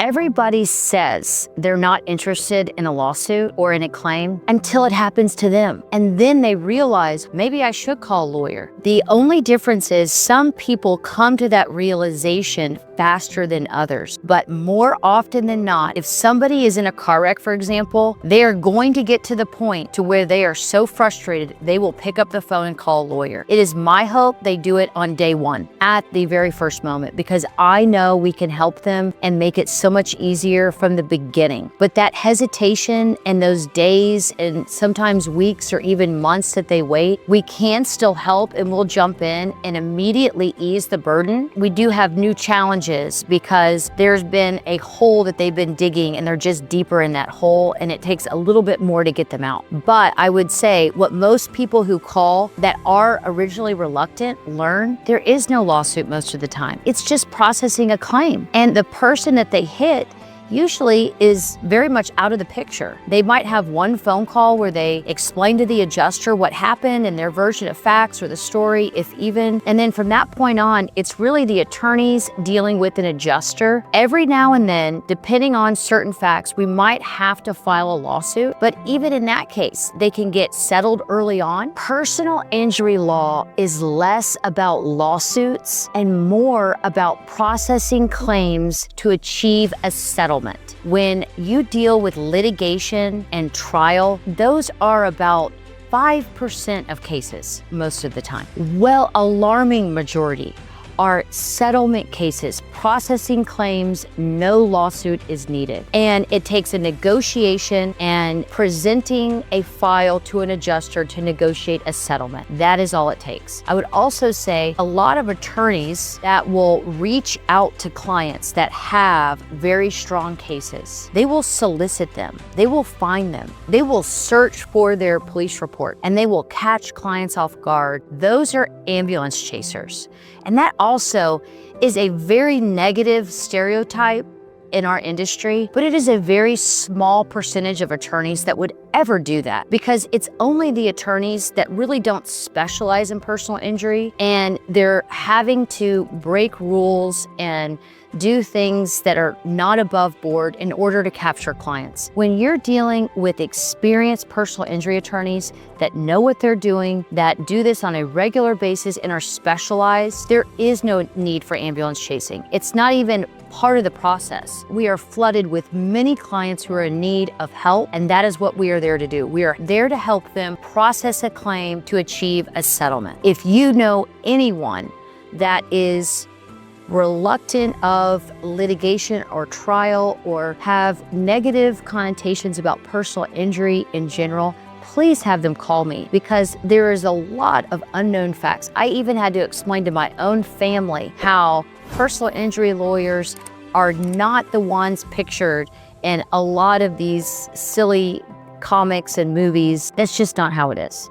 Everybody says they're not interested in a lawsuit or in a claim until it happens to them. And then they realize, maybe I should call a lawyer. The only difference is some people come to that realization faster than others. But more often than not, if somebody is in a car wreck, for example, they are going to get to the point to where they are so frustrated, they will pick up the phone and call a lawyer. It is my hope they do it on day one, at the very first moment, because I know we can help them and make it so much easier from the beginning. But that hesitation and those days and sometimes weeks or even months that they wait, we can still help, and we'll jump in and immediately ease the burden. We do have new challenges because there's been a hole that they've been digging and they're just deeper in that hole, and it takes a little bit more to get them out. But I would say what most people who call that are originally reluctant learn, there is no lawsuit most of the time. It's just processing a claim. And the person that they hit usually is very much out of the picture. They might have one phone call where they explain to the adjuster what happened and their version of facts or the story, if even. And then from that point on, it's really the attorneys dealing with an adjuster. Every now and then, depending on certain facts, we might have to file a lawsuit. But even in that case, they can get settled early on. Personal injury law is less about lawsuits and more about processing claims to achieve a settlement. When you deal with litigation and trial, those are about 5% of cases most of the time. Well, alarming majority are settlement cases, processing claims, no lawsuit is needed. And it takes a negotiation and presenting a file to an adjuster to negotiate a settlement. That is all it takes. I would also say a lot of attorneys that will reach out to clients that have very strong cases, they will solicit them, they will find them, they will search for their police report, and they will catch clients off guard. Those are ambulance chasers. And that also is a very negative stereotype in our industry, but it is a very small percentage of attorneys that would ever do that, because it's only the attorneys that really don't specialize in personal injury, and they're having to break rules and do things that are not above board in order to capture clients. When you're dealing with experienced personal injury attorneys that know what they're doing, that do this on a regular basis and are specialized, there is no need for ambulance chasing. It's not even part of the process. We are flooded with many clients who are in need of help, and that is what we are there to do. We are there to help them process a claim to achieve a settlement. If you know anyone that is reluctant of litigation or trial or have negative connotations about personal injury in general, please have them call me, because there is a lot of unknown facts. I even had to explain to my own family how personal injury lawyers are not the ones pictured in a lot of these silly comics and movies. That's just not how it is.